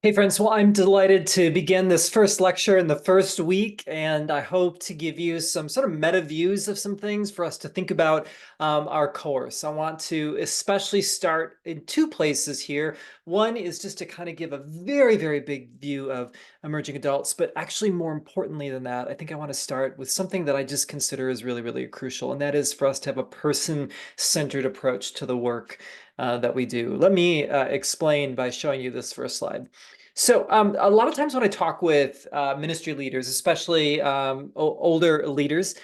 Hey friends, well, I'm delighted to begin this first lecture in the first week, and I hope to give you some sort of meta views of some things for us to think about our course. I want to especially start in two places here. One is just to kind of give a very, very big view of emerging adults, but actually more importantly than that, I think I want to start with something that I just consider is really, really crucial, and that is for us to have a person-centered approach to the work that we do. Let me explain by showing you this first slide. So a lot of times when I talk with ministry leaders, especially older leaders,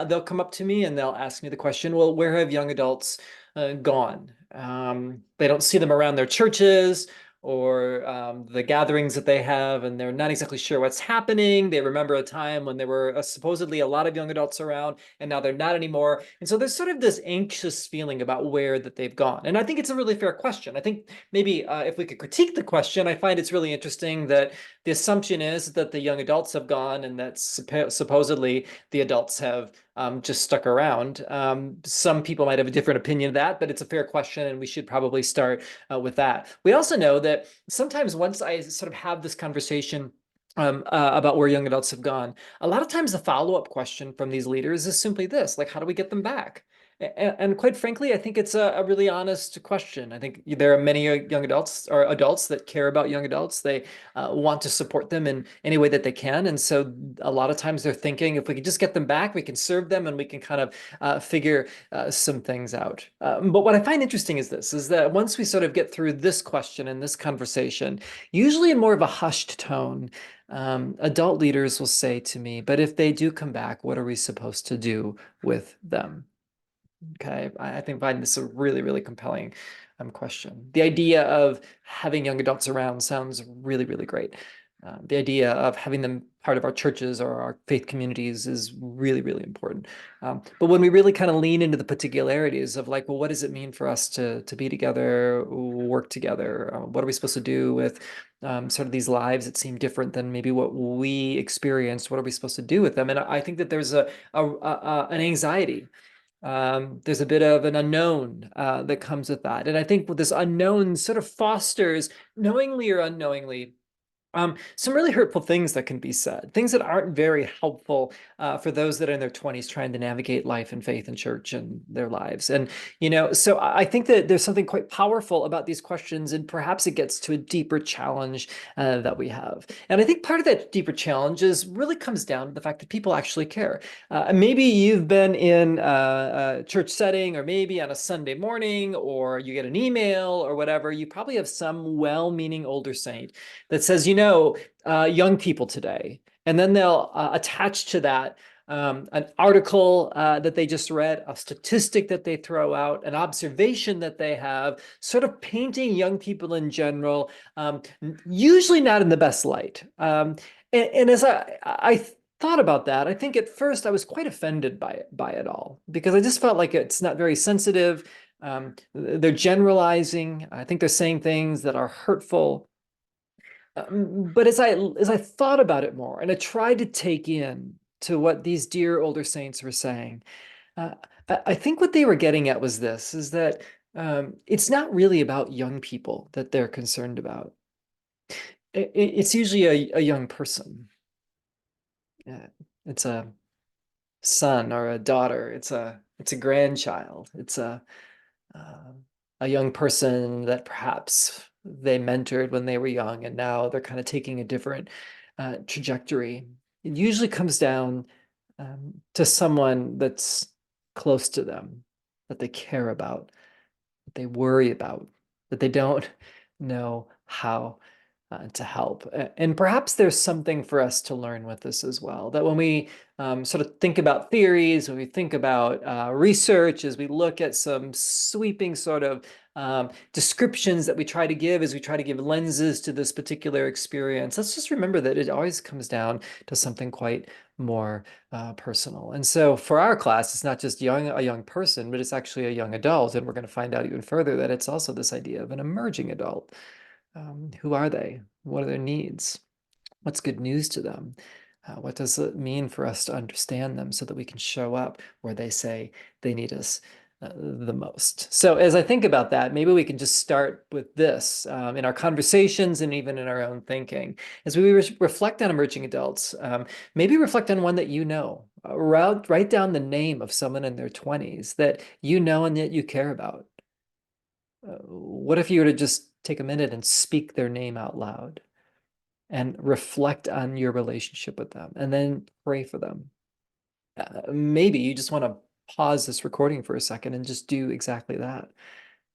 they'll come up to me and they'll ask me the question, well, where have young adults gone? They don't see them around their churches or the gatherings that they have, and they're not exactly sure what's happening. They remember a time when there were supposedly a lot of young adults around, and now they're not anymore. And so there's sort of this anxious feeling about where that they've gone. And I think it's a really fair question. I think maybe if we could critique the question, I find it's really interesting that the assumption is that the young adults have gone and that supposedly the adults have just stuck around. Some people might have a different opinion of that, but it's a fair question, and we should probably start with that. We also know that sometimes once I sort of have this conversation about where young adults have gone, a lot of times the follow-up question from these leaders is simply this, like, how do we get them back? And quite frankly, I think it's a really honest question. I think there are many young adults or adults that care about young adults. They want to support them in any way that they can. And so a lot of times they're thinking, if we could just get them back, we can serve them and we can kind of figure some things out. But what I find interesting is this, is that once we sort of get through this question and this conversation, usually in more of a hushed tone, adult leaders will say to me, but if they do come back, what are we supposed to do with them? Okay, I think find this a really, really compelling question. The idea of having young adults around sounds really, really great. The idea of having them part of our churches or our faith communities is really, really important. But when we really kind of lean into the particularities of like, well, what does it mean for us to be together, work together? What are we supposed to do with sort of these lives that seem different than maybe what we experienced? What are we supposed to do with them? And I think that there's an anxiety, there's a bit of an unknown that comes with that. And I think what this unknown sort of fosters, knowingly or unknowingly, some really hurtful things that can be said, things that aren't very helpful for those that are in their 20s trying to navigate life and faith and church and their lives. And, so I think that there's something quite powerful about these questions, and perhaps it gets to a deeper challenge that we have. And I think part of that deeper challenge is really comes down to the fact that people actually care. Maybe you've been in a church setting, or maybe on a Sunday morning, or you get an email or whatever. You probably have some well-meaning older saint that says, young people today. And then they'll attach to that an article that they just read, a statistic that they throw out, an observation that they have, sort of painting young people in general, usually not in the best light. And as I thought about that, I think at first I was quite offended by it all, because I just felt like it's not very sensitive. They're generalizing. I think they're saying things that are hurtful. But as I thought about it more and I tried to take in to what these dear older saints were saying, uh, I think what they were getting at was this, is that it's not really about young people that they're concerned about. It's usually a young person. It's a son or a daughter. It's a grandchild. It's uh, a young person that perhaps they mentored when they were young, and now they're kind of taking a different trajectory. It usually comes down to someone that's close to them, that they care about, that they worry about, that they don't know how to help. And perhaps there's something for us to learn with this as well, that when we sort of think about theories, when we think about research, as we look at some sweeping sort of descriptions that we try to give, as we try to give lenses to this particular experience, let's just remember that it always comes down to something quite more personal. And so for our class, it's not just a young person, but it's actually a young adult. And we're going to find out even further that it's also this idea of an emerging adult. Who are they? What are their needs? What's good news to them? What does it mean for us to understand them so that we can show up where they say they need us the most. So as I think about that, maybe we can just start with this in our conversations and even in our own thinking. As we reflect on emerging adults, maybe reflect on one that you know. Write down the name of someone in their 20s that you know and that you care about. What if you were to just take a minute and speak their name out loud and reflect on your relationship with them and then pray for them? Maybe you just want to pause this recording for a second and just do exactly that.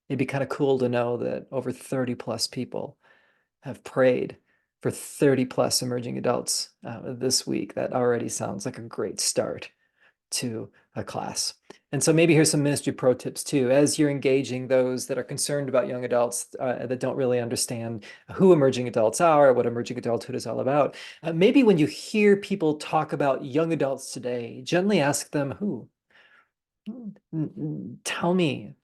It'd be kind of cool to know that over 30 plus people have prayed for 30 plus emerging adults this week. That already sounds like a great start to a class. And so maybe here's some ministry pro tips too, as you're engaging those that are concerned about young adults that don't really understand who emerging adults are, what emerging adulthood is all about. Maybe when you hear people talk about young adults today, gently ask them who. Tell me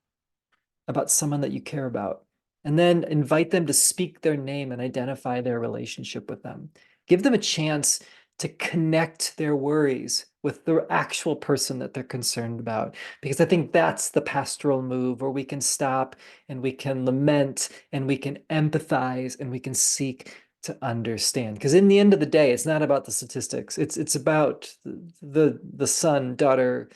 about someone that you care about, and then invite them to speak their name and identify their relationship with them. Give them a chance to connect their worries with the actual person that they're concerned about, because I think that's the pastoral move where we can stop and we can lament and we can empathize and we can seek to understand. Because in the end of the day, it's not about the statistics. It's about the son, daughter,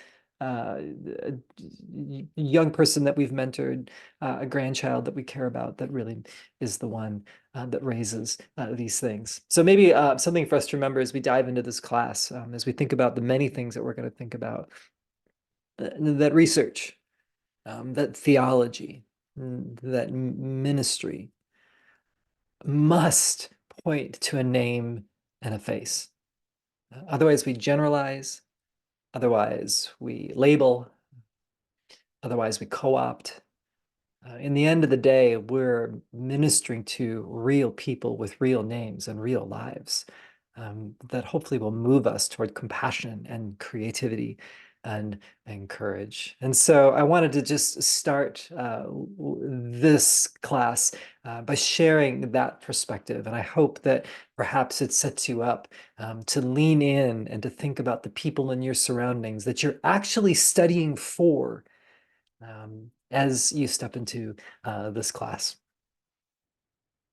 young person that we've mentored, a grandchild that we care about, that really is the one that raises these things. So maybe something for us to remember as we dive into this class, as we think about the many things that we're going to think about, that research, that theology, that ministry must point to a name and a face. Otherwise, we generalize. Otherwise, we label. Otherwise, we co-opt. In the end of the day, we're ministering to real people with real names and real lives that hopefully will move us toward compassion and creativity and courage. And so I wanted to just start this class by sharing that perspective. And I hope that perhaps it sets you up to lean in and to think about the people in your surroundings that you're actually studying for as you step into this class.